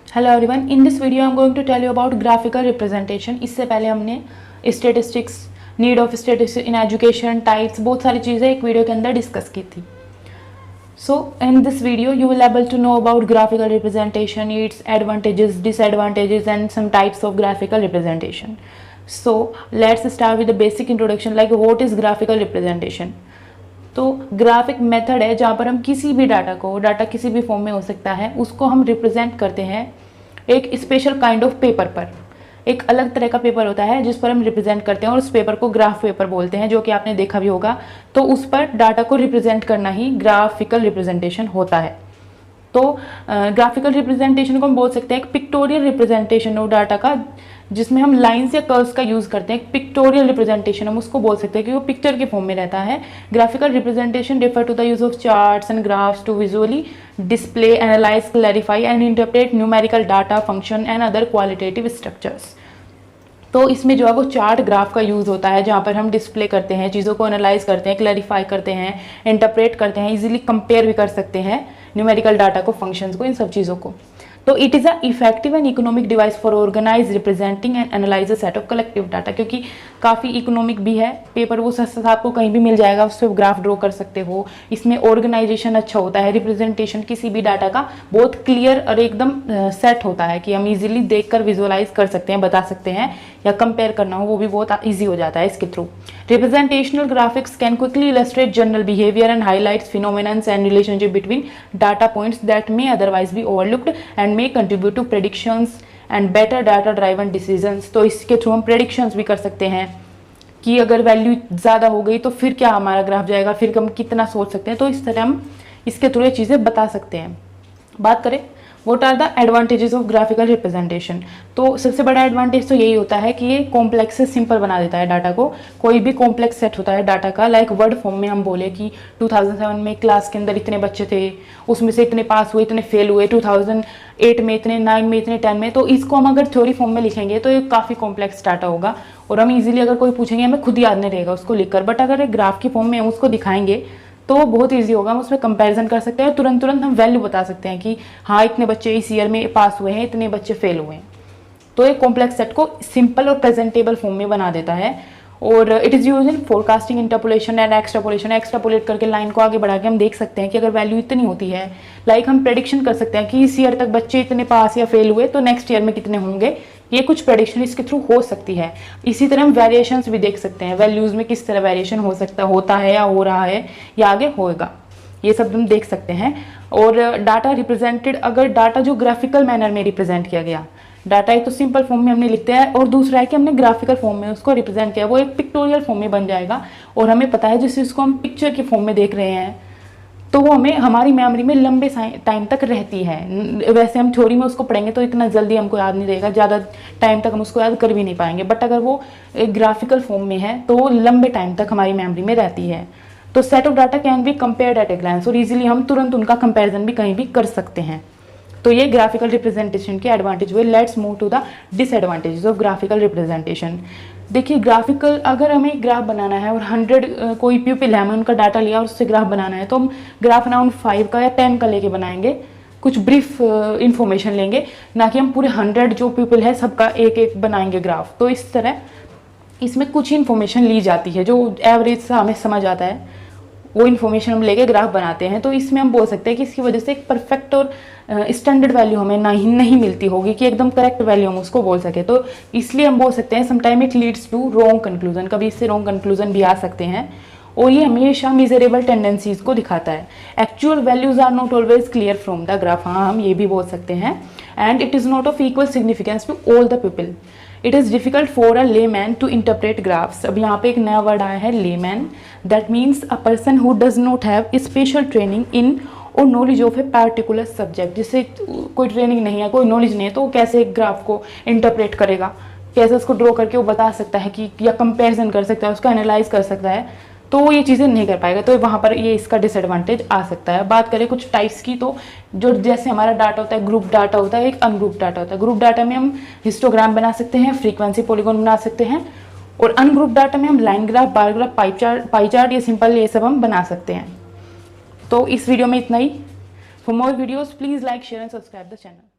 Hello everyone, in this video I am going to tell you about graphical representation. इससे पहले हमने statistics, need of statistics in education, types, बहुत सारी चीज़ें एक वीडियो के अंदर डिस्कस की थी। So in this video you will able to know about graphical representation, its advantages, disadvantages and some types of graphical representation. So let's start with the basic introduction like what is graphical representation. तो graphic method है जहाँ पर हम किसी भी data किसी भी form में हो सकता है, उसको हम रिप्रेजेंट करते हैं एक स्पेशल काइंड ऑफ पेपर पर। एक अलग तरह का पेपर होता है जिस पर हम रिप्रेजेंट करते हैं और उस पेपर को ग्राफ पेपर बोलते हैं, जो कि आपने देखा भी होगा। तो उस पर डाटा को रिप्रेजेंट करना ही ग्राफिकल रिप्रेजेंटेशन होता है। तो ग्राफिकल रिप्रेजेंटेशन को हम बोल सकते हैं एक पिक्टोरियल रिप्रेजेंटेशन ऑफ डाटा का, जिसमें हम लाइन्स या कर्व्स का यूज़ करते हैं। पिक्टोरियल रिप्रेजेंटेशन हम उसको बोल सकते हैं कि वो पिक्चर के फॉर्म में रहता है। Graphical representation refer to the use of charts and graphs to visually display, analyse, clarify and interpret numerical data, function and other qualitative structures. तो इसमें जो है वो चार्ट ग्राफ का यूज़ होता है, जहाँ पर हम डिस्प्ले करते हैं, चीज़ों को एनालाइज करते हैं, क्लैरिफाई करते हैं, इंटरप्रेट करते हैं, इजीली कंपेयर भी कर सकते हैं न्यूमेरिकल डाटा को, फंक्शंस को, इन सब चीज़ों को। तो it is a effective and economic device for organise representing and analyse a set of collective data, क्योंकि काफ़ी इकोनॉमिक भी है पेपर, वो सस्ता आपको कहीं भी मिल जाएगा, उस पर ग्राफ ड्रॉ कर सकते हो। इसमें ऑर्गेनाइजेशन अच्छा होता है, रिप्रेजेंटेशन किसी भी डाटा का बहुत क्लियर और एकदम सेट होता है कि हम इजीली देखकर विजुअलाइज कर सकते हैं, बता सकते हैं, या कंपेयर करना हो वो भी बहुत ईजी हो जाता है इसके through. Representational graphics can quickly illustrate general behaviour and highlights phenomenons and relationship between data points that may otherwise be overlooked and may contribute to predictions and better data driven decisions. तो इसके through हम predictions भी कर सकते हैं कि अगर value ज़्यादा हो गई तो फिर क्या हमारा ग्राफ जाएगा, फिर हम कितना सोच सकते हैं। तो इस तरह हम इसके थ्रू ये चीज़ें बता सकते हैं। बात करें what are the advantages of graphical representation, तो सबसे बड़ा एडवांटेज तो यही होता है कि ये कॉम्प्लेक्स से सिंपल बना देता है डाटा को। कोई भी कॉम्प्लेक्स सेट होता है डाटा का, लाइक वर्ड फॉर्म में हम बोले कि 2007 में क्लास के अंदर इतने बच्चे थे, उसमें से इतने पास हुए, इतने फेल हुए, 2008 में इतने, 9 में इतने, 10 में, तो इसको हम अगर थ्योरी फॉर्म में लिखेंगे तो ये काफ़ी कॉम्प्लेक्स डाटा होगा और हम इजीली अगर कोई पूछेंगे हमें खुद याद नहीं रहेगा उसको लिखकर। बट अगर एक ग्राफ की फॉर्म में हम उसको दिखाएंगे तो वो बहुत इजी होगा, हम उसमें कंपैरिजन कर सकते हैं और तुरंत हम वैल्यू बता सकते हैं कि हाँ इतने बच्चे इस ईयर में पास हुए हैं, इतने बच्चे फेल हुए हैं। तो एक कॉम्प्लेक्स सेट को सिंपल और प्रेजेंटेबल फॉर्म में बना देता है। और it is use in forecasting, interpolation and extrapolation. Extrapolate करके लाइन को आगे बढ़ा के हम देख सकते हैं कि अगर वैल्यू इतनी होती है, लाइक हम प्रेडिक्शन कर सकते हैं कि इस ईयर तक बच्चे इतने पास या फेल हुए तो नेक्स्ट ईयर में कितने होंगे, ये कुछ प्रेडिक्शन इसके थ्रू हो सकती है। इसी तरह हम वेरिएशंस भी देख सकते हैं, वैल्यूज़ में किस तरह वेरिएशन हो सकता होता है या हो रहा है या आगे होएगा, ये सब हम देख सकते हैं। और डाटा रिप्रेजेंटेड, अगर डाटा जो ग्राफिकल मैनर में रिप्रेजेंट किया गया, डाटा एक तो सिंपल फॉर्म में हमने लिखते हैं और दूसरा है कि हमने ग्राफिकल फॉर्म में उसको रिप्रेजेंट किया, वो एक पिक्टोरियल फॉर्म में बन जाएगा और हमें पता है जिस चीज़ को हम पिक्चर के फॉर्म में देख रहे हैं तो वो हमें हमारी मेमोरी में लंबे टाइम तक रहती है। वैसे हम थ्योरी में उसको पढ़ेंगे तो इतना जल्दी हमको याद नहीं रहेगा, ज़्यादा टाइम तक हम उसको याद कर भी नहीं पाएंगे। बट अगर वो एक ग्राफिकल फॉर्म में है तो वो लंबे टाइम तक हमारी मेमोरी में रहती है। तो set of data can be compared at a glance, और इजीली हम तुरंत उनका कंपेरिजन भी कहीं भी कर सकते हैं। तो ये ग्राफिकल रिप्रेजेंटेशन के एडवांटेज हुए। Let's move to the disadvantages of graphical representation. देखिए ग्राफिकल, अगर हमें ग्राफ बनाना है और 100 कोई पीपल है, हमें उनका डाटा लिया और उससे ग्राफ बनाना है, तो हम ग्राफ अराउंड 5 का या 10 का लेके बनाएंगे, कुछ ब्रीफ इंफॉर्मेशन लेंगे, ना कि हम पूरे 100 जो पीपल है सबका एक एक बनाएंगे ग्राफ। तो इस तरह इसमें कुछ इन्फॉर्मेशन ली जाती है जो एवरेज सा हमें समझ आता है, वो इन्फॉर्मेशन हम लेके ग्राफ बनाते हैं। तो इसमें हम बोल सकते हैं कि इसकी वजह से एक परफेक्ट और स्टैंडर्ड वैल्यू हमें नहीं मिलती होगी कि एकदम करेक्ट वैल्यू हम उसको बोल सके। तो इसलिए हम बोल सकते हैं sometime it leads to wrong conclusion, कभी इससे रॉन्ग कंक्लूजन भी आ सकते हैं और ये हमेशा मिजरेबल टेंडेंसीज को दिखाता है। Actual values are not always clear from the graph, हाँ हम ये भी बोल सकते हैं। And it is not of equal significance to all the people. It is difficult for a layman to interpret graphs. अब यहाँ पे एक नया वर्ड आया है, layman. That means a person who does not have special training in और knowledge of a particular subject. जिससे कोई ट्रेनिंग नहीं है, कोई नॉलेज नहीं है, तो वो कैसे एक ग्राफ को इंटरप्रेट करेगा, कैसे उसको ड्रॉ करके वो बता सकता है कि, या कंपेरिजन कर सकता है, उसका एनालाइज कर सकता है, तो वो ये चीज़ें नहीं कर पाएगा। तो वहाँ पर ये इसका डिसएडवांटेज आ सकता है। बात करें कुछ टाइप्स की, तो जो जैसे हमारा डाटा होता है, ग्रुप डाटा होता है, एक अनग्रुप डाटा होता है। ग्रुप डाटा में हम हिस्टोग्राम बना सकते हैं, फ्रीक्वेंसी पॉलीगॉन बना सकते हैं, और अनग्रुप डाटा में हम line graph, bar graph, pie chart, या सिंपल ये सब हम बना सकते हैं। तो इस वीडियो में इतना ही। For more videos please like, share and subscribe the channel.